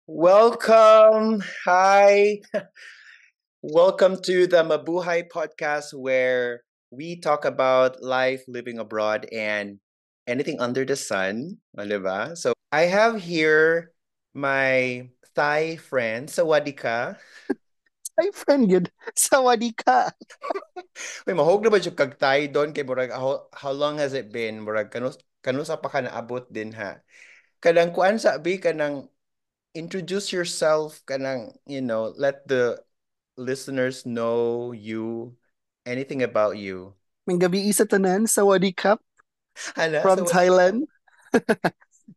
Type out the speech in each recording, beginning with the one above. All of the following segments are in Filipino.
Welcome. Hi. Welcome to the Mabuhay podcast where we talk about life living abroad and anything under the sun. Di ba? So I have here my Thai friend, Sawadika. Ay, friend, yun. Sawadi ka. May mahog na ba siya kag Thai doon kay murag how long has it been? Murag kanusa pa ka naabot din ha. Kanang kuan sabi kanang introduce yourself kanang let the listeners know you, anything about you. May gabi isa tanan, Sawadi ka Hala, from so what ka? Thailand.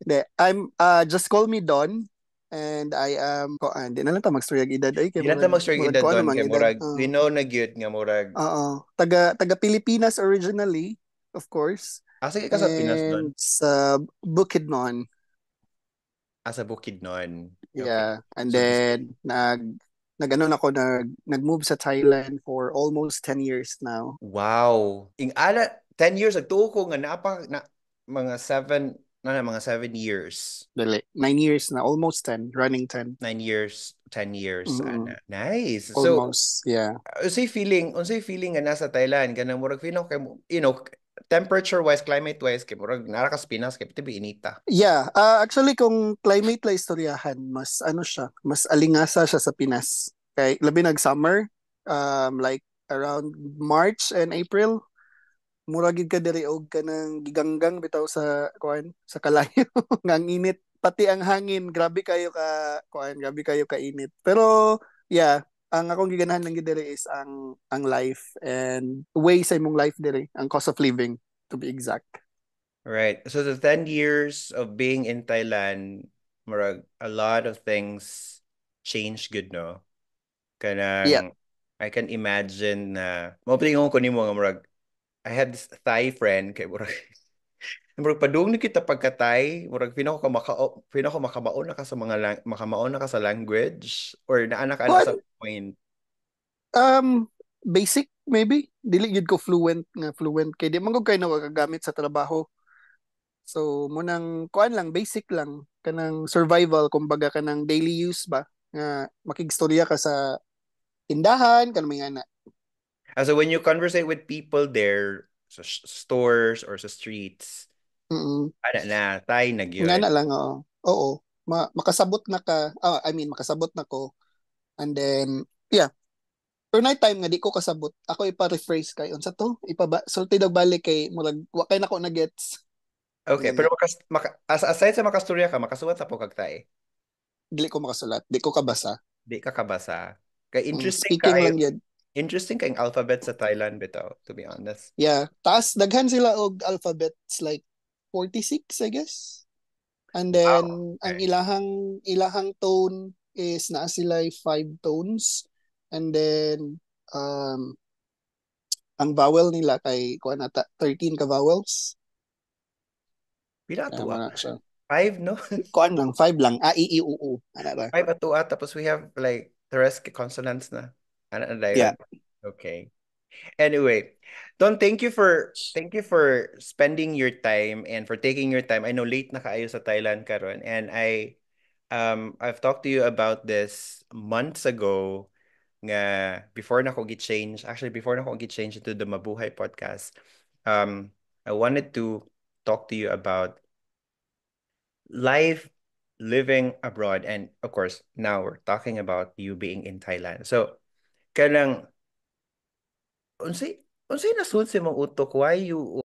Hindi, I'm, just call me Don. And I am, di na lang ta magstorya edad. Ay, kay Di na ta mag-strike murag edad ko doon namang kay edad. murag we know na gyud nga murag Taga Pilipinas originally, of course. asa ka sa Pinas doon? And sa Bukidnon. Asa Bukidnon. Okay. Yeah. And So just then, nag-ano na ako, nag-move sa Thailand for almost 10 years now. wow. Ing ala 10 years agtuo ko nga mga 7 mga 7 years. Dali, 9 years na, almost 10, running 10. 9 years, 10 years Mm-mm. ana. Nice. So Almost, yeah. unsay feeling nga nasa Thailand kanang murag feeling kay temperature wise, climate wise kay murag nara ka sa Pinas kay piti inita. Yeah, actually kung climate la istoryahan, mas ano siya, mas alingasa siya sa Pinas. Kay labi nag-summer, like around March and April, muragid ka diri og kanang giganggang bitaw sa kuan, sa kalayo nga ang init pati ang hangin, grabe kayo ka kuan, grabe kayo ka init. Pero yeah, ang akong giganahan lang gid diri is ang life and way sa imong life diri, ang cost of living to be exact. Right. So the 10 years of being in Thailand, murag a lot of things changed good, no? Yeah. Kanang I can imagine na mapalingon ko nimo nga murag I had this Thai friend kay murag murag padung ni kita pagka-Thai, murag pinako makabaon na ka sa makamaon na ka sa language or naa ka na sa Kuan, point. basic maybe. Dili gid ko fluent kay di man ko kay nakagamit sa trabaho. So munang kuan lang basic lang kanang survival kumbaga kanang daily use ba nga makigstorya ka sa tindahan kanang mga ana. So when you conversate with people there sa stores or sa streets, Mm. ana na, Thai na Nga gyud. na lang oo. Oo. Makasabot na ka. I mean makasabot na ko and then yeah. Pero night time nga di ko kasabot. Ako ipa-rephrase kay unsa to? Sulti daw balik kay murag wa kay nako na gets. Okay, pero Gana. aside sa makasturya ka, makasuwat sa pagkag Thai. Dili ko makasulat, di ko kabasa. Di ka kabasa. Kay Speaking lang yun. interesting kayong alphabet sa Thailand bitaw, to be honest. Yeah. Taas, daghan sila og alphabets like 46, I guess. And Wow. then, ang Okay. ilahang tone is naa sila 5 tones. And then, um, ang vowel nila kay kuha nata 13 ka vowels. Pila atua? Mga siya. 5, no? Kuha lang, 5 lang. A, I, U, U. Ano ba? 5 atua, tapos we have like the rest consonants na. Ano na Yeah. yun? Okay. Anyway, Don, thank you for spending your time and for taking your time. I know late na kaayo sa Thailand karon, and I've talked to you about this months ago nga before na ko gi-change into the Mabuhay podcast. I wanted to talk to you about life living abroad, and of course now we're talking about you being in Thailand. So kanang unsay unsay nasud sa imong utok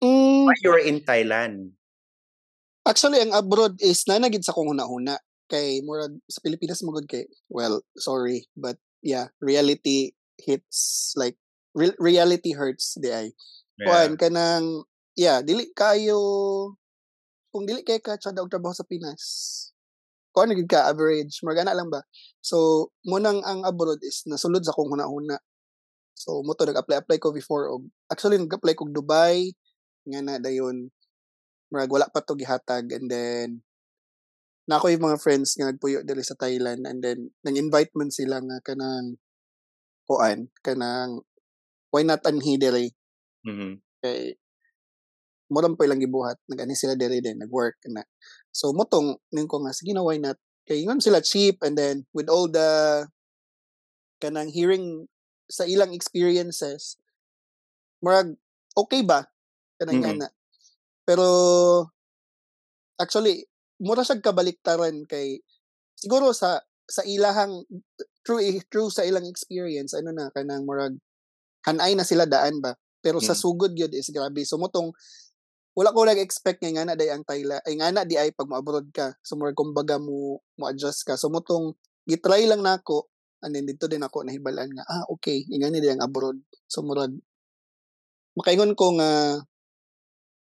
Mm, why you were in Thailand? actually, ang abroad is nanagid sa kong huna-huna. Kay murag sa Pilipinas mo kay, well, sorry, but yeah, reality hits like reality hurts di ay. Yeah. Kuan kanang yeah, dili kayo kung dili kay ka tsada og trabaho sa Pinas. Kuan gid ka average, murag ana lang ba. So munang ang abroad is nasulod sa kong huna-huna. So mo to nag-apply ko before og actually nag-apply ko og Dubai nga na dayon murag wala pa to gihatag and then na ako yung mga friends nga nagpuyo dili sa Thailand and then nang-invite man sila nga kanang kuan kanang why not anhi diri Mhm. kay mo lang po ilang gibuhat nag-ani sila diri din nag-work na so motong ning ko nga sige na why not Kay ingon sila cheap, and then with all the kanang hearing sa ilang experiences, murag okay ba kanang Mm-mm. ana. Pero actually mura siya kabaliktaran kay siguro sa ilahang true sa ilang experience ano na kanang murag hanay na sila daan ba, pero sa Mm. sugod yun is grabe. So motong wala ko nag-expect nga na day ang Thailand ay nga na di ay pag mo-abroad ka, so murag kumbaga mo adjust ka. So motong gitry lang nako, and then dito din ako nahibalaan nga okay nga ni day ang abroad. So murag makaingon ko nga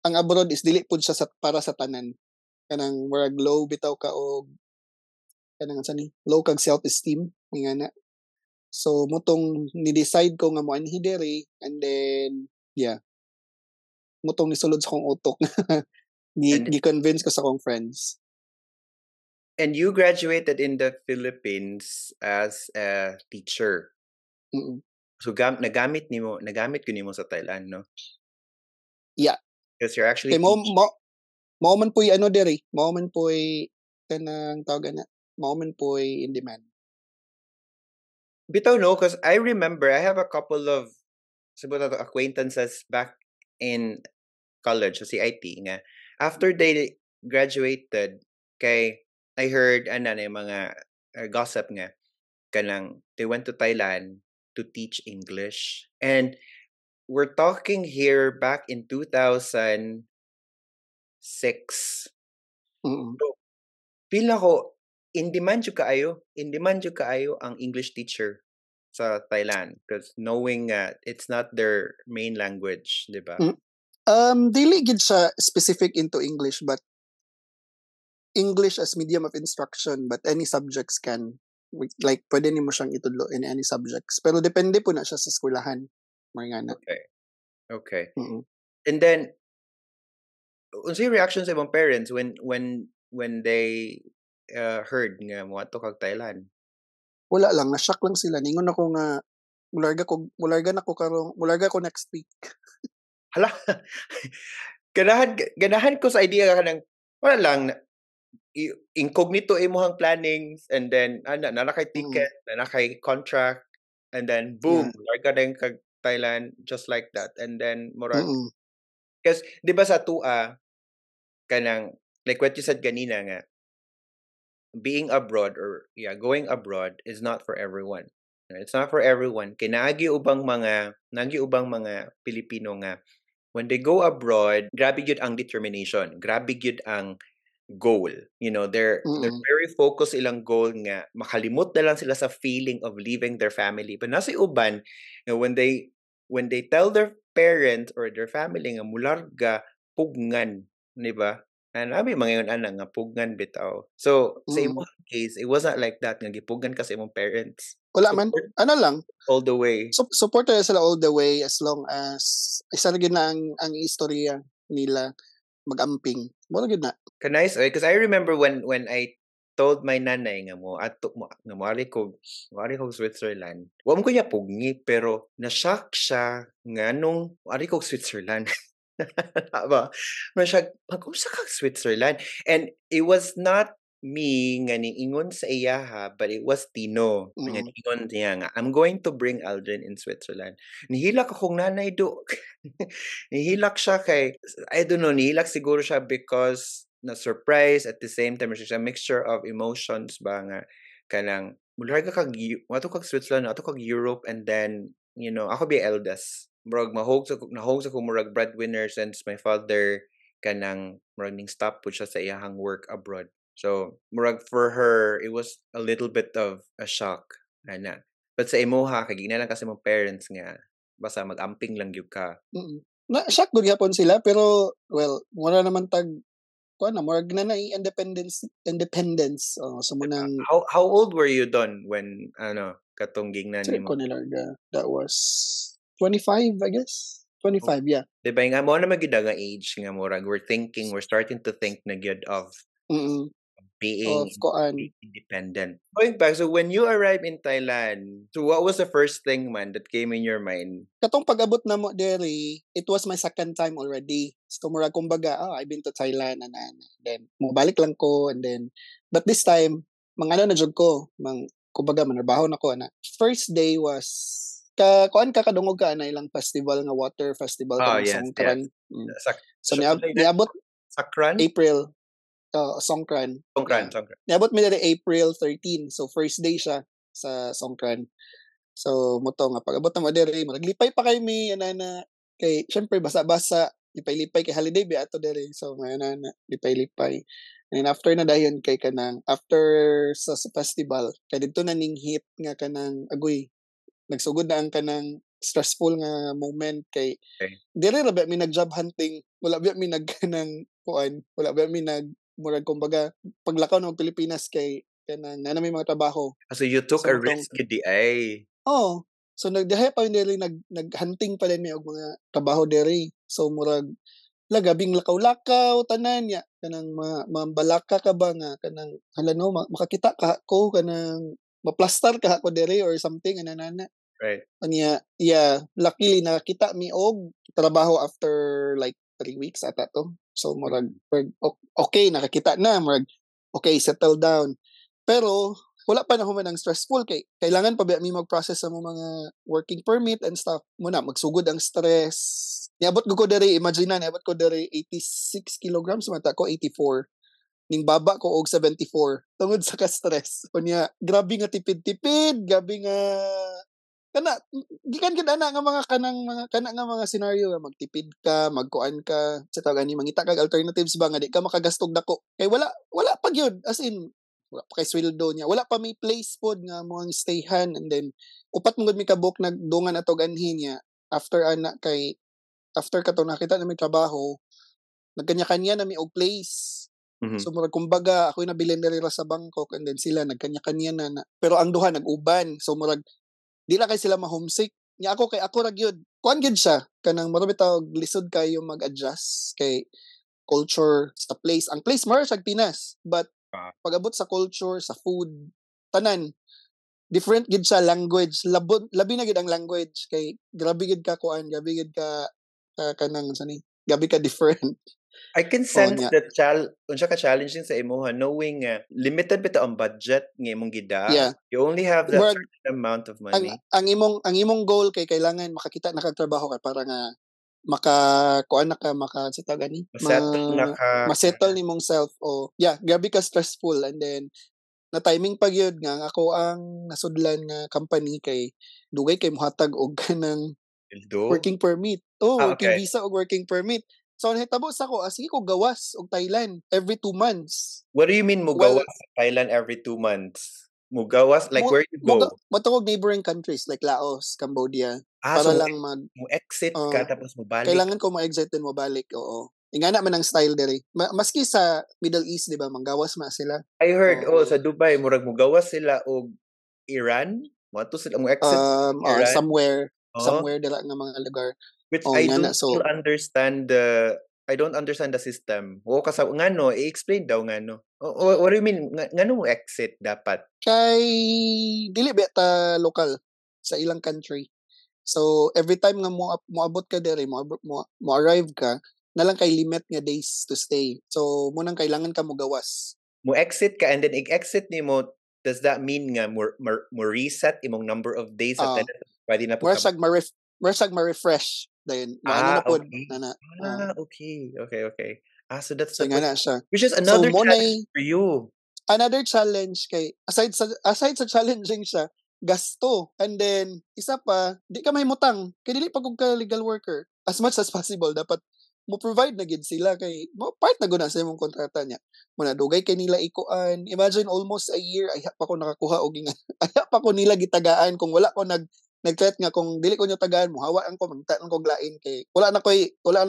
ang abroad is dili pud siya para sa tanan, kanang murag low bitaw ka og kanang sa ni low kag self-esteem nga na. So motong ni-decide ko nga mo anhi diri, and then yeah, motong nisulod sa kong utok. And Gi-convince ko sa akong friends. and you graduated in the Philippines as a teacher. Mm. So nagamit ko nimo sa Thailand, no? Yeah. Because you're actually Kay mo teaching. mao man po'y ano diri, mao man po'y kanang tawag ana, mao man po'y in demand. Bitaw no, because I remember I have a couple of siguro acquaintances back in college sa CIT nga after they graduated kay I heard mga gossip nga kanang they went to Thailand to teach English, and we're talking here back in 2006. Mm. So, feel ako in demand jud kaayo ang English teacher sa Thailand because knowing it's not their main language, di ba? Dili gid siya specific into English, but English as medium of instruction, but any subjects can like pwede nimo siyang itudlo in any subjects. Pero depende po na siya sa eskwelahan. Mga nga na. Okay. Okay. Mm. And then unsay reaction sa imong parents when they heard nga moadto kag Thailand? Wala lang, na-shock lang sila. Ningon ako nga mularga ko next week. Hala. ganahan ko sa idea ka ng wala lang incognito imong plannings, and then nakay ticket, nakay contract, and then boom, Yeah. larga na yung kag Thailand just like that. And then murag Mm. because di ba sa tua kanang like what you said ganina nga being abroad or going abroad is not for everyone. It's not for everyone. Kay naagi ubang mga Pilipino nga when they go abroad, grabe gyud ang determination, grabe gyud ang goal. You know, they're Mm. very focused ilang goal nga makalimot na lang sila sa feeling of leaving their family. But nasa uban, when they tell their parents or their family nga mularga pugngan, di ba? And abi mga yun nga pugngan bitaw. So sa Mm. imong case, it wasn't like that nga gipugnan ka sa imong parents. Wala man. Support Ano lang, all the way. support na sila all the way as long as isa na gid na ang istorya nila magamping. Mo gid na. Kanais because I remember when I told my nanay nga nga moari ko Switzerland. Wa mo ko niya pugni pero na-shock siya nga nung moari ko Switzerland. Ba? Na-shock, "Pag-unsa kag Switzerland?" And it was not me nga niingon sa iyaha, but it was Tino nga Mm. niingon niya nga, "I'm going to bring Aldrin in Switzerland." Nihilak akong nanay do. Nihilak siya kay I don't know, nihilak siguro siya because na-surprise at the same time siya mixture of emotions ba nga kanang mularga kag ato kag Switzerland, ato kag Europe, and then ako be eldest. Murag nahog sa ko murag breadwinner since my father kanang murag ning stop pud siya sa iyahang work abroad. So murag for her it was a little bit of a shock ana. But sa imuha kay gina lang kasi mong parents nga basta mag-amping lang gyud ka. Mm. Na-shock gud gyapon sila, pero well, mura naman tag kuan na murag na independence. So mo nang How old were you done when katong gingnan sir nimo? ko nilarga. That was 25, I guess. 25, yeah. Diba nga mo na magida nga age nga murag we're starting to think na gyud of Mm. being Of kuan. independent. Going back, so when you arrived in Thailand, so what was the first thing man that came in your mind? Katong pag-abot na mo diri, it was my second time already. So murag kumbaga, I've been to Thailand and then mobalik lang ko, and then but this time mga na jud ko, kumbaga manarbaho na ko ana. First day was kuan ka kadungog ka na ilang festival nga water festival Oh, kanang yes, yes. Songkran. So Like that? niabot Sakran? April Songkran. Songkran, Yeah. Songkran. Niabot mi diri April 13. So first day siya sa Songkran. So moto nga pag-abot na mo diri, naglipay pa kay mi ana kay syempre basa-basa, lipay-lipay kay holiday ba ato diri. So may ana lipay-lipay. And after na dayon kay kanang after sa festival, kay didto na ning hit nga kanang agoy. Nagsugod na ang kanang stressful nga moment kay Okay. diri ra ba mi nag-job hunting, wala ba mi nagkanang kuan, wala ba mi murag kumbaga paglakaw ng Pilipinas kay kanang na may mga trabaho. So you took So a motong risk di ay. oh, so nagdahay pa diri naghunting pa din mi og mga trabaho diri. So murag gabing lakaw-lakaw tanan ya kanang mambalaka ka ba nga kanang hala no makakita ka ko kanang maplastar ka ako diri or something anana. Right. Anya, yeah, luckily nakita mi og trabaho after like 3 weeks ata to. So murag okay nakakita na murag okay settle down. Pero wala pa na human ang stressful kay kailangan pa ba mi mag-process sa mga working permit and stuff. Muna magsugod ang stress. Niabot ko diri, imagine na niabot ko diri 86 kilograms mata ko 84. Ning baba ko og 74 tungod sa ka-stress. Unya, grabe nga tipid-tipid, grabe nga kana gikan gid ana nga mga kana nga mga scenario nga magtipid ka, magkuan ka, sa tawag ani mangita kag alternatives ba nga di ka makagastog dako. Kay wala pa gyud as in wala pa kay sweldo niya. Wala pa may place pod nga mo ang stayhan and then upat mo gud mi kabuk nagdungan atog anhin niya after kato nakita na may trabaho nagkanya-kanya na mi og place. Mhm. So murag kumbaga ako nabilin diri sa Bangkok and then sila nagkanya-kanya na pero ang duha nag-uban. So murag di na kay sila ma-homesick. Nya ako kay ako ra gyud. Kuan gyud siya kanang mura bitaw lisod kayo mag-adjust kay culture sa place. Ang place mara siya Pinas, but pag-abot sa culture, sa food, tanan different gid sa language. Labi na gid ang language kay grabe gid ka kuan, grabe gid ka kanang sani. Grabe ka different. I can sense that unsa ka challenging sa imuha knowing limited bitaw ang budget nga imong gida. Yeah. You only have that Murag, certain amount of money. ang imong goal kay kailangan makakita na kag trabaho ka para nga kuan na ka sa tagani ma-settle nimong self o yeah grabe ka stressful and then na timing pa gyud nga ako ang nasudlan nga company kay dugay kay mohatag og kanang working permit working okay. visa og working permit. So nahitabo sa ko sige ko gawas og Thailand every 2 months. What do you mean mo gawas sa Thailand every 2 months? Mo gawas like where you go? Matawag neighboring countries like Laos, Cambodia para so lang mo exit ka tapos mo balik. Kailangan ko mo-exit din mo balik. Oo. Ingana man ang style diri. Maski sa Middle East, di ba, manggawas ma sila. I heard sa Dubai murag mo gawas sila og Iran. Mo to sila mo exit Iran. Somewhere dala nga mga lugar. Which I don't understand I don't understand the system. Kasi ngano i-explain daw ngano. What do you mean ngano mo exit dapat? Kay dili beta local sa ilang country. So every time nga moabot ka diri, mo arrive ka, nalang kay limit nga days to stay. So munang kailangan ka mo gawas. Mo exit ka and then exit nimo, does that mean nga mo reset imong number of days at then pwede na po ka ma-refresh then na pod na okay. So that's so nga na siya. Which is another challenge for you. Another challenge kay aside sa challenging siya, gasto. And then isa pa, di ka mahimutang kay dili pag ka legal worker. As much as possible dapat mo provide na gid sila kay mo part na guna sa imong kontrata niya. Muna dugay kay nila ikuan. Imagine almost a year ay pa ko nakakuha og ay pa ko nila gitagaan kung wala ko nag-threat nga kung dili ko nyo tagaan mo hawaan ko magtaan ko lain kay wala na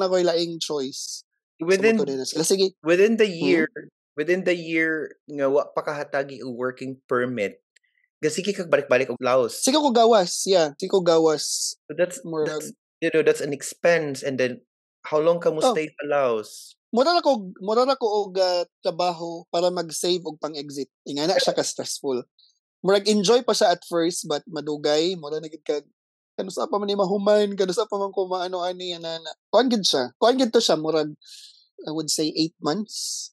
koy laing choice. Within the year within the year nga wa pa kahatagi og working permit sige kag balik-balik og Laos. Sige ko gawas. So that's that's an expense and then how long ka mo stay sa Laos? Mura na ko og trabaho para mag-save og pang-exit. Ingana siya ka stressful. Murag enjoy pa siya at first but madugay mura na gid kag kano sa pa man ni mahuman kano sa pa man ko maano ani anana kuan gid to siya murag I would say 8 months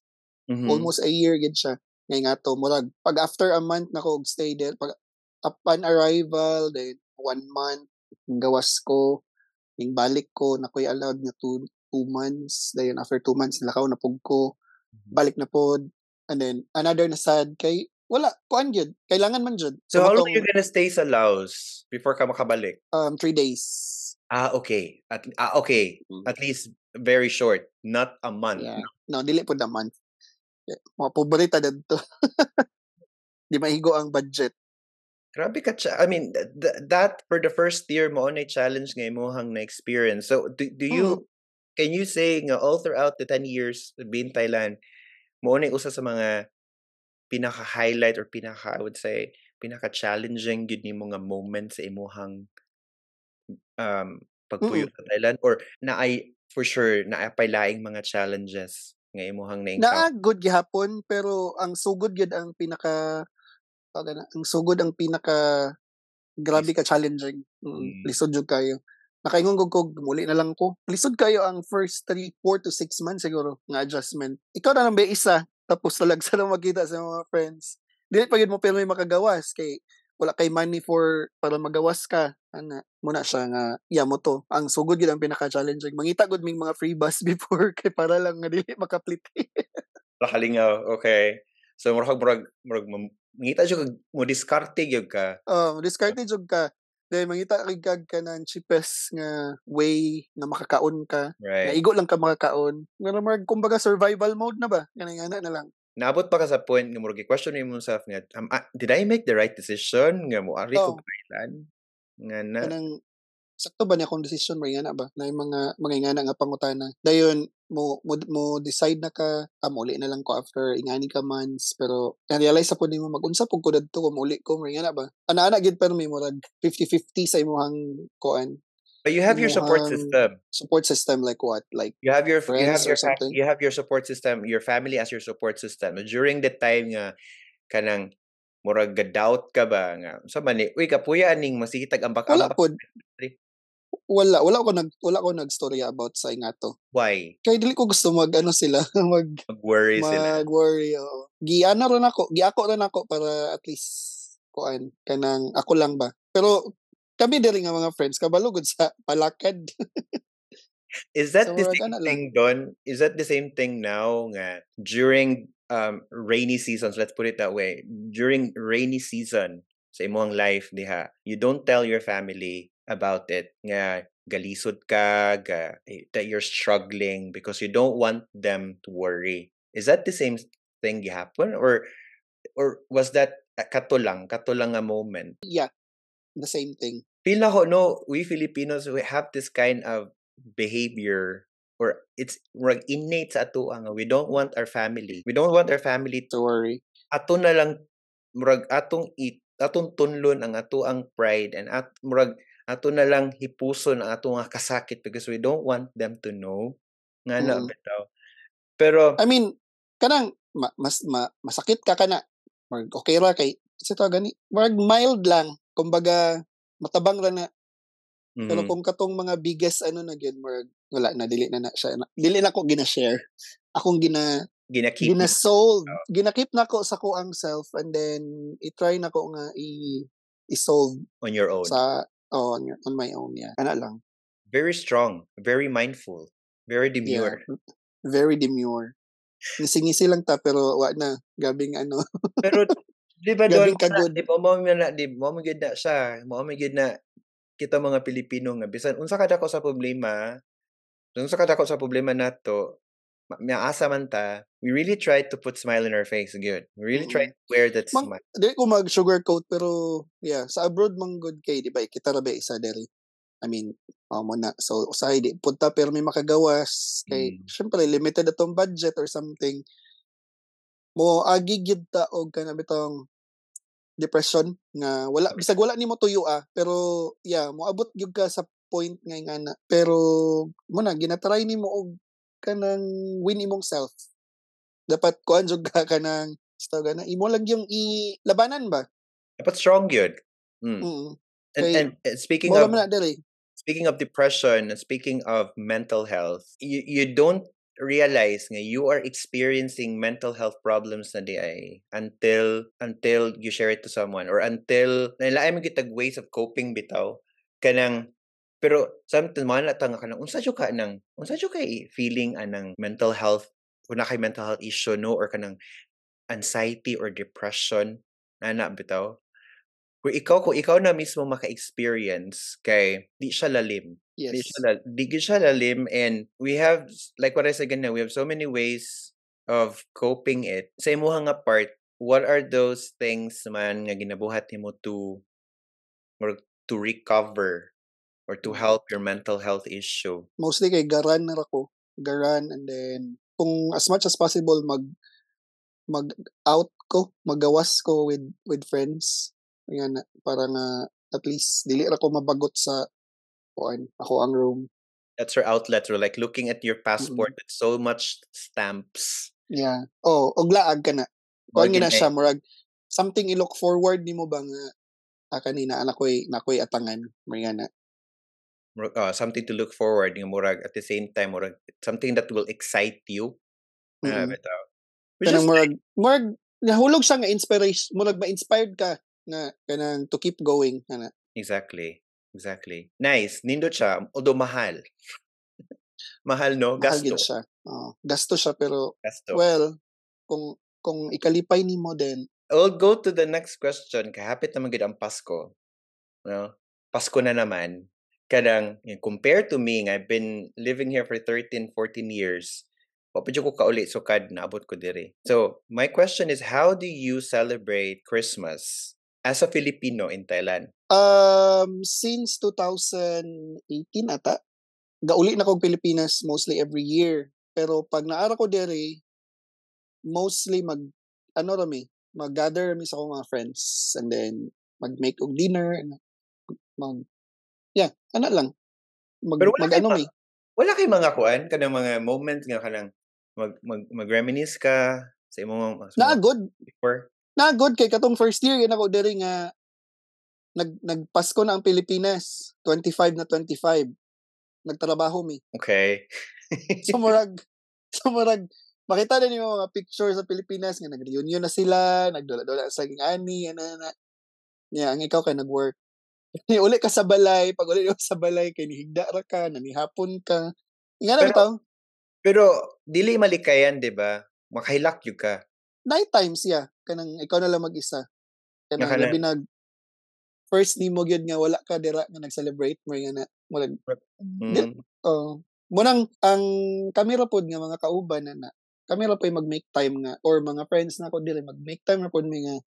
almost a year gid siya ngay nga to murag pag after a month nako og stay there, pag upon arrival then 1 month gawas ko, ning balik ko nakoy allowed nga 2 months, dayon after 2 months lakaw na pug ko, balik na pod, and then another na sad kay wala kuan gyud kailangan man jud So how long you kamutong gonna stay sa Laos before ka makabalik? 3 days. Okay. Okay. Mm, At least very short, not a month. yeah. No, dili pod na month. Mga pobreta dadto. Di maigo ang budget. Grabe ka I mean, that for the first year mo na challenge nga imong na experience. So do you Mm. can you say nga all throughout the 10 years being Thailand mo na usa sa mga pinaka-highlight or I would say pinaka-challenging gyud nimo nga moment sa imong pagpuyo Mm. sa Thailand or naay for sure naapay laing mga challenges nga imong Naa na-encounter? good gihapon pero ang sugod gyud ang pinaka ang sugod ang pinaka grabe ka challenging. Mm. Lisod jud kayo. Nakaingon kog muli na lang ko. Lisod kayo ang first 4 to 6 months siguro nga adjustment. Ikaw na lang ba isa tapos talagsa na magkita sa mga friends. Dili pa gyud mo pero may makagawas kay wala kay money para magawas ka. Ana, muna siya nga iya mo to. Ang sugod gyud ang pinaka-challenging. Mangita gud ming mga free bus before kay para lang nga dili makapliti. Nakalingaw, okay. So murag mangita siya kag mo diskarte gyud ka. Diskarte jud ka. Then mangita kag ka ng cheapest nga way na makakaon ka. Right. Naigo lang ka makakaon. Nga naman, kumbaga survival mode na ba? Ganang na lang. Naabot pa ka sa point nga murag i-question mo yourself nga did I make the right decision nga moari ko Oo. Thailand? Nga na Kanang sakto ba niya akong desisyon may nga na ba? Na yung mga ingana nga pangutana. Dayon mo decide na ka, muli na lang ko after ingani ka months pero na-realize sa po nimo mag-unsa pug ko dadto kung muli ko may nga na ba? Ana-ana gid pero may murag 50-50 sa imong kuan. But you have your support Imong system. support system like what? Like You have your friends or something? you have your support system, your family as your support system. During the time nga kanang murag ga-doubt ka ba nga unsa man ni uy kapuya ning masitag Wala ambak-ambak. pod. Wala ko nagstorya about sa ingato. Why? Kay dili ko gusto sila Mag-worry sila. mag-worry, oo. Giako rin ako para at least kuan kanang ako lang ba. Pero kami diri nga mga friends kabalo gud sa palakad. Is that So the murag same ana thing lang. Don? Is that the same thing now nga during rainy seasons, let's put it that way. During rainy season sa imong life diha, you don't tell your family about it nga galisod ka that you're struggling because you don't want them to worry. Is that the same thing gihapon or was that kato lang nga moment? Yeah, the same thing. Feel na ko no, we Filipinos we have this kind of behavior or it's murag innate sa ato nga we don't want our family To worry. ato na lang murag atong tunlon ang ato ang pride and murag ato na lang hipuson ang ato nga kasakit because we don't want them to know nga na Mm. bitaw. Pero I mean, kanang masakit ka kana. Murag okay ra kay sa to gani. Murag mild lang. Kumbaga matabang ra na. Pero kung katong mga biggest na gyud murag wala na dili na siya. Dili na ko gina-share. Akong gina-keep mo gina-solve. Gina-keep na ko sa ko ang self and then i-try na ko nga i-solve on your own. On my own, yeah. Ana lang. Very strong, very mindful, very demure. Yeah. Very demure. Ngisi-ngisi lang ta pero wa na gabing Pero di ba Don, gabing kagod. di mo gyud na siya, mo gyud na kita mga Pilipino nga bisan unsa ka dako sa problema nato maasa man ta, we really try to put smile in our face gyud. We really try to wear that smile. Dili ko mag-sugarcoat pero yeah, sa abroad man good kay di ba kita ra ba isa diri. I mean, mo na. So, usahay di punta pero may makagawas. Kay, syempre, limited atong budget or something. Mo, agigid ta og kana bitong depression nga bisag wala nimo tuyo pero yeah, mo abot gyud ka sa point nga ingana. Pero muna ginatry nimo og kanang win imong self. Dapat kuan jud ka kanang na imo lang yung ilabanan ba? Dapat strong gyud. And speaking of depression and speaking of mental health, you don't realize nga you are experiencing mental health problems na di ay until you share it to someone or until nalaay mo gitag ways of coping bitaw kanang pero sometimes man na tanga kanang unsa jud kay feeling anang mental health kung na kay mental health issue no or kanang anxiety or depression ana bitaw kung ikaw na mismo maka-experience kay di siya lalim. Yes. Di gyud siya lalim and we have like what I said again, we have so many ways of coping it. Sa imuha nga part, what are those things man nga ginabuhat nimo to or to recover or to help your mental health issue? Mostly kay garan na ako. Garan, and then kung as much as possible mag-out ko, magawas ko with friends. Yan, para nga at least dili ra ko mabagot sa kuan ako ang room. That's your outlet, or like looking at your passport with so much stamps. Yeah. Oh, og laag ka na. Kuan gina siya murag something i-look forward nimo ba nga kanina nakoy atangan mga na. Something to look forward yung murag at the same time murag something that will excite you. Bitaw. Kanang murag nahulog siya nga inspiration, murag ma-inspired ka na kanang to keep going kana. Exactly. Nice. Nindot siya, although mahal. Mahal, no? Gasto. Mahal siya. Gasto siya, pero, well, kung ikalipay nimo din. I'll go to the next question. Kahapit naman gid ang Pasko. No? Pasko na naman. Kadang, compared to me, I've been living here for 13, 14 years. Papadyo ko kauli sukad na abot ko diri. So, my question is, how do you celebrate Christmas as a Filipino in Thailand? Since 2018 ata, gauli na kong Pilipinas mostly every year. Pero pag naara ko diri, mostly mag-gather kami sa akong mga friends, and then mag-make og dinner, and lang. Wala kay mga kuan kanang mga moments nga kanang mag-reminisce ka sa imong good before. Good kay katong first year gina ko diri nga nagpasko na ang Pilipinas 25 nagtrabaho mi. Okay. so murag makita din yung mga pictures sa Pilipinas nga nag-reunion na sila, nagdula-dula sa ani ana. Ang ikaw kay nag-work. Uli ka sa balay, pag uli sa balay kay nihigda ra ka, nanihapon ka. Nga na bitaw. Pero dili malikayan, 'di ba? Makahilak jud ka. Night times kanang ikaw na lang mag-isa. Kanang labi first nimo gyud nga wala ka dira nga nag-celebrate mo nga na wala. Munang ang kami ra pod nga mga kauban na kami ra pod mag-make time nga or mga friends na ko dili mag-make time ra pod mi nga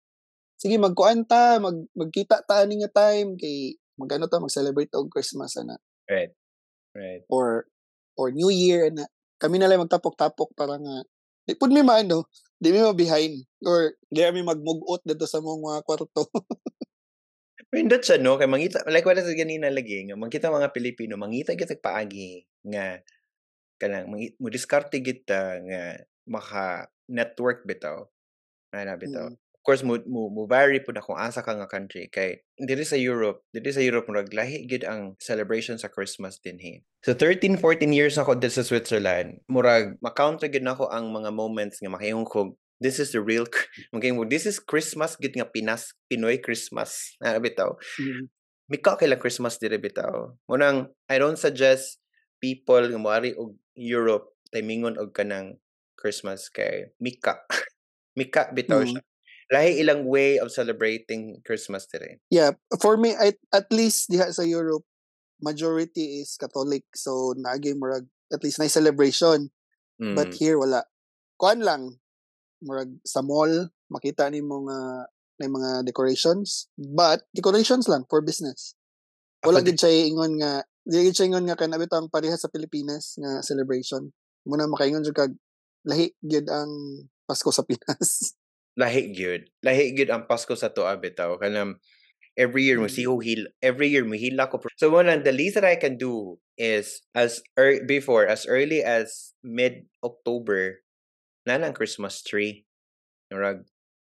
sige magkuan ta magkita ta ani nga time kay magano ta mag-celebrate og Christmas ana. Right. Or New Year na kami na lang magtapok-tapok para nga di pud mi maano, di mi behind or di mi magmugot dito sa mga kwarto. Pindot siya, no? Kaya mangita, like what I said ganina lagi, nga mangita mga Pilipino, mangita kita paagi nga kanang mo diskarte kita nga maka-network bitaw. Bitaw. Of course, mo vary po na kung asa ka nga country. Kay diri sa Europe murag lahi gid ang celebration sa Christmas din he. So 13, 14 years ako dito sa Switzerland, murag ma-counter gid nako ang mga moments nga makayong kog this is the real this is Christmas gid nga Pinoy Christmas. Bitaw. Mika kay lang Christmas diri bitaw. Munang I don't suggest people nga moari og Europe timingon og kanang Christmas kay Mika bitaw siya. Lahi ilang way of celebrating Christmas diri. Yeah, for me at least diha sa Europe majority is Catholic, so naagay murag at least na celebration. But here wala. Kuan lang murag sa mall makita nimo nga may mga decorations, but decorations lang for business. Wala gid siya ingon nga kanabit ang pareha sa Pilipinas nga celebration. Muna makaingon jud kag lahi gyud ang Pasko sa Pinas. Lahi gyud ang Pasko sa tuwa bitaw kanang every year mo hila ko. So the least that I can do is as early as mid-October na ang Christmas tree.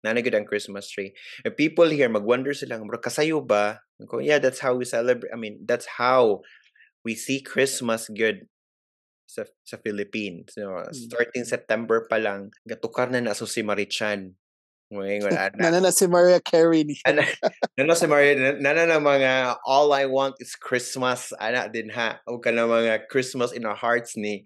Nanagid ang Christmas tree. And people here magwonder sila kasayo ba? Yeah, that's how we celebrate. I mean, that's how we see Christmas good sa Philippines. Mm. Starting September pa lang, gatukar na so si Marichan. Ngayon, Nana si Mariah Carey niya. si Maria, na mga All I Want is Christmas, din ha. O ka na mga Christmas in our hearts ni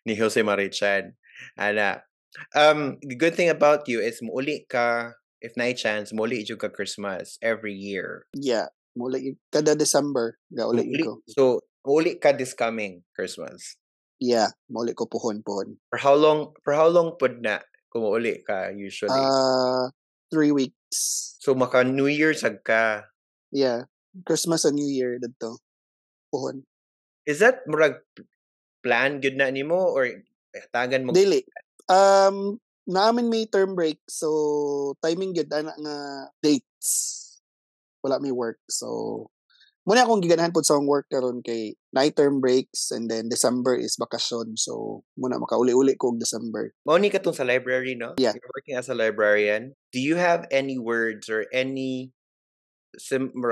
Jose Marichan. The good thing about you is muuli ka, if na chance, muuli jud ka Christmas every year. Yeah, mula kada December ga uli ko. So, muuli ka this coming Christmas. Yeah, muli ko puhon. For how long pud na kung muuli ka usually? 3 weeks. So maka New Year sad ka. Yeah, Christmas and New Year dito. Puhon. Is that murag plan good na nimo or tagan mo? Dili. Naamin may term break, so timing good ana nga dates. Wala may work. So muna akong giganahan po sa akong work karon kay night term breaks and then December is bakasyon. So muna makauli-uli ko og December. Mao ni katong sa library, no? Yeah. You're working as a librarian. Do you have any words or any simple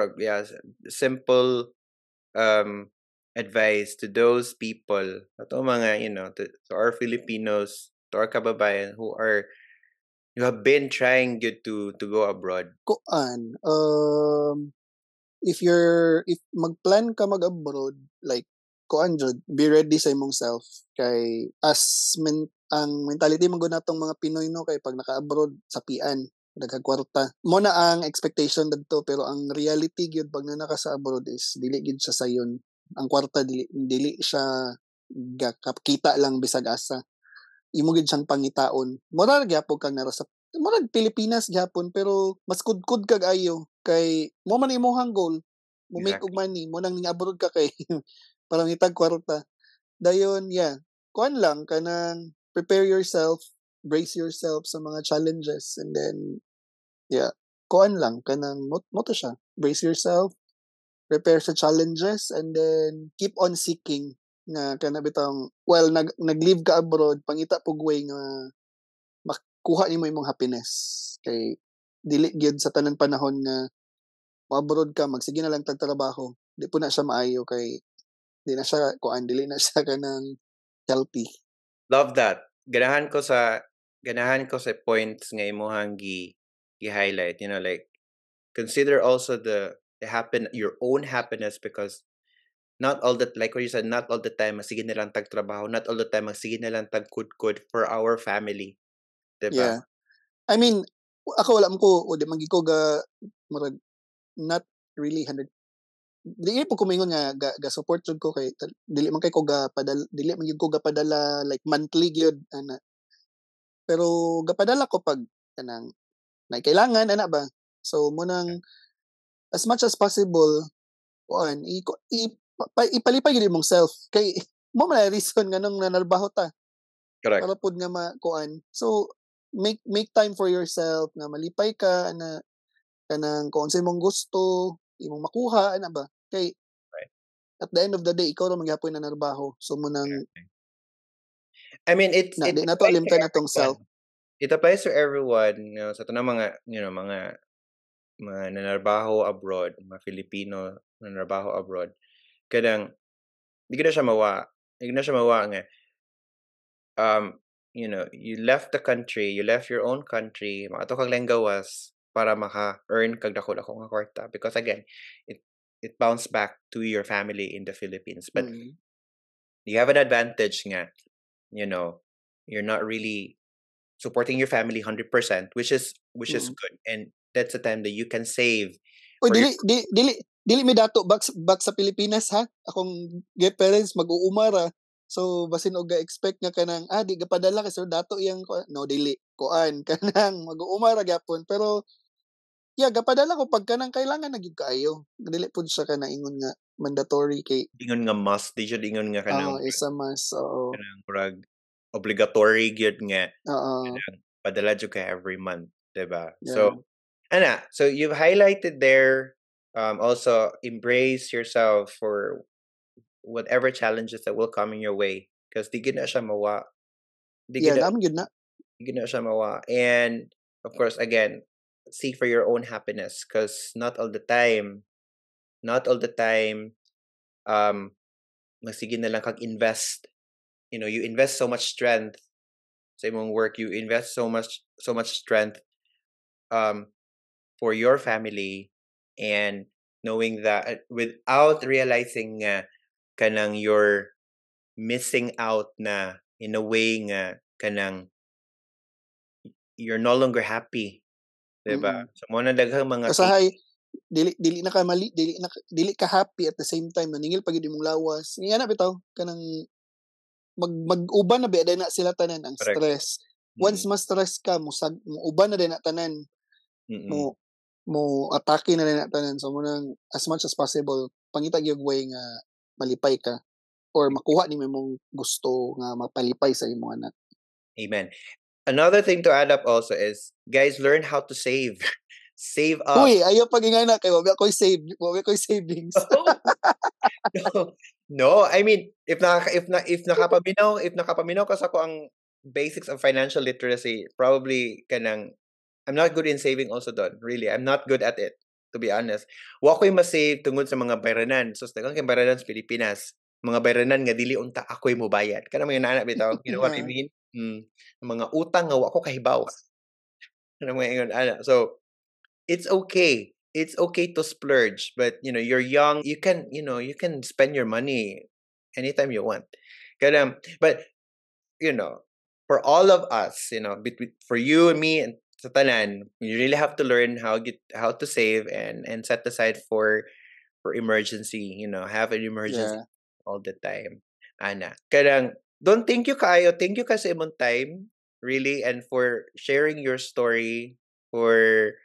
advice to those people, ato mga, to our Filipinos, to our kababayan who have been trying to go abroad? Kuan, if magplan ka mag-abroad, like, kuan jud, be ready sa imong self. Kay, ang mentality man gud natong mga Pinoy, no, kay pag naka-abroad, sapian, daghang kwarta. Mo na ang expectation dito, pero ang reality gyud pag nanaka sa abroad is, dili gyud siya sayon. Ang kwarta, dili siya kita lang bisag asa. Imo gid siyang pangitaon. Mura gyapon kang nara sa murag Pilipinas gyapon pero mas kudkud kag ayo kay mo man imong goal mo make og money mo nang abroad ka kay para ngitag kwarta dayon kuan lang kanang prepare yourself, brace yourself sa mga challenges, and then kuan lang kanang mo to siya, brace yourself, prepare sa challenges, and then keep on seeking nga kana bitang nag-live ka abroad pangita pug way nga makuha nimo imong happiness kay dili gyud sa tanan panahon nga abroad ka magsige na lang tag trabaho di po na siya maayo kay dili na siya kanang healthy. Love that. Ganahan ko sa points nga imong gi-highlight, like consider also your own happiness, because not all that, like what you said, not all the time magsige na lang tag trabaho, not all the time magsige na lang tag good for our family, diba? Yeah, I mean ako wala ko o di man ko ga murag not really 100 dili po kumingon nga ga support jud ko kay dili man kay ko ga padala, dili man gyud ko ga padala like monthly gyud ana, pero gapadala ko pag kanang may kailangan ana ba, so munang as much as possible kuan ipalipay gyud imong self kay mo man reason nganong nanarbaho ta. Correct. Para pud nga makuan. So make time for yourself nga malipay ka ana kanang kung sa imong gusto imong makuha ana ba kay at the end of the day ikaw ra magyapon na narbaho, so munang I mean it nato limtan atong self. It applies to everyone, sa tanang mga mga nanarbaho abroad, mga Filipino nanarbaho abroad. Kadang di na siya mawa nga you left the country, you left your own country, makato kag gawas para maka-earn kag dako-dako nga kwarta, because again it bounce back to your family in the Philippines. But you have an advantage nga, you're not really supporting your family 100%, which is good, and that's the time that you can save. Dili mi dato back sa Pilipinas ha. Akong parents mag-uumara. So basin og ga-expect nga kanang di gapadala kasi dato iyang no dili kuan kanang mag-uumara gyapon, pero gapadala ko pag kanang kailangan na gyud kaayo. Dili pud siya kana ingon nga mandatory kay ingon nga must, di siya ingon nga kanang isa must, oo. Kanang murag obligatory gyud nga. Oo. Padala jud ka every month, diba? So so you've highlighted there, also embrace yourself for whatever challenges that will come in your way, because di gid na siya mawa. Di gid na siya mawa. And of course, again, seek for your own happiness, because not all the time magsige na lang kag invest you invest so much strength sa imong work, you invest so much strength for your family, and knowing that without realizing kanang you're missing out na in a way nga kanang you're no longer happy, diba? So mo na daghang mga Usahay dili na ka mali, dili ka happy at the same time naningil pag imong lawas. Nga na bitaw kanang mag-uban na ba na sila tanan ang Correct. stress. Once ma-stress ka mo uban na din na tanan. Mo atake na din na tanan. So mo nang as much as possible pangita gyud way nga malipay ka or makuha ni mong gusto nga mapalipay sa imong anak. Amen. Another thing to add up also is, guys, learn how to save. Save up. Uy, ayaw pag-ingana kay wabi ako'y savings. No, I mean, if nakapaminaw ka sa ko ang basics of financial literacy, probably kanang I'm not good in saving also doon. Really, I'm not good at it, to be honest. Wa ko'y ma-save tungod sa mga bayranan. So, tagang kay bayranan sa Pilipinas, mga bayranan nga dili unta ako'y mobayad. Kana mga nana bitaw, you know what I mean? Mga utang nga wa ko kahibaw. Ano mga ingon ana. So, it's okay. It's okay to splurge, but you're young. You can spend your money anytime you want. But for all of us, between for you and me and sa tanan, you really have to learn how to save and set aside for emergency. Have an emergency all the time. Ana. Don't thank you kayo. Thank you kasi imong time, really, and for sharing your story, for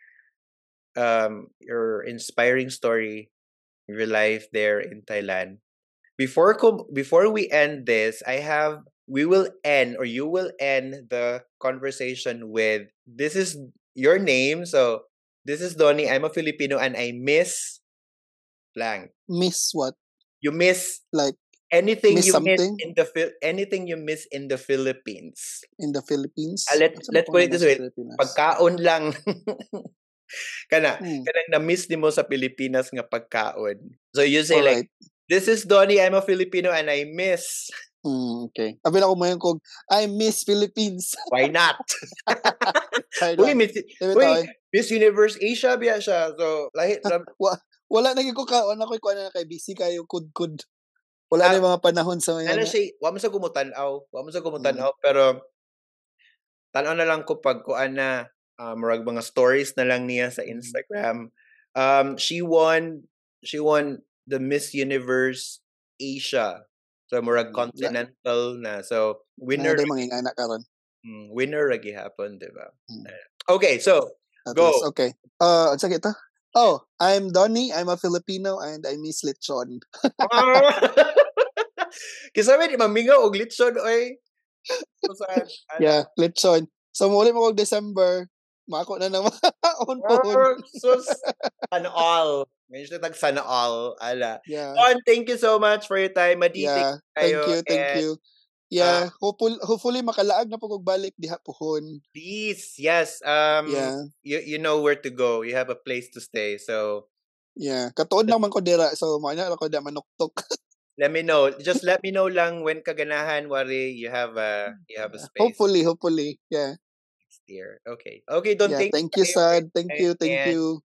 your inspiring story, your life there in Thailand. Before we end this, you will end the conversation with, this is your name. So this is Donnie. I'm a Filipino and I miss blank. Miss what? You miss like anything miss you something? anything you miss in the Philippines. In the Philippines? Let's put it this way. Pagkaon lang. Kanang na-miss ni mo sa Pilipinas nga pagkaon. So you say like, this is Donnie, I'm a Filipino and I miss. Okay. Abi na ko mayon kog I miss Philippines. Why not? Miss Universe Asia biya siya. So lahi wala na gyud ko kaon ako na kay busy kayo kud. Wala na mga panahon sa mga. Ano siya, wa mo sa gumutan-aw, pero tan-aw na lang ko pag kuan na murag mga stories na lang niya sa Instagram. She won the Miss Universe Asia. So murag continental na. So winner mga anak karon. Winner ra gihapon, di ba? Okay, so go. Okay. Sige ta. Oh, I'm Donnie. I'm a Filipino and I miss lechon. Kisa di mamingaw og lechon oy. Yeah, lechon. So muli mo kog December, mako na naman on phone. Sana all. Medyo tag sana all. Ala. Yeah. Don, thank you so much for your time. Yeah, thank you. Yeah, hopefully makalaag na pag balik diha pohon. Please, yes. You know where to go. You have a place to stay. So yeah, katuod lang man ko dira. So mo na ako da manuktok. Let me know. Just let me know lang when kaganahan, wari you have a space. Hopefully. Yeah. Next year. Okay, Don. Yeah, thank you, Sad. Thank you.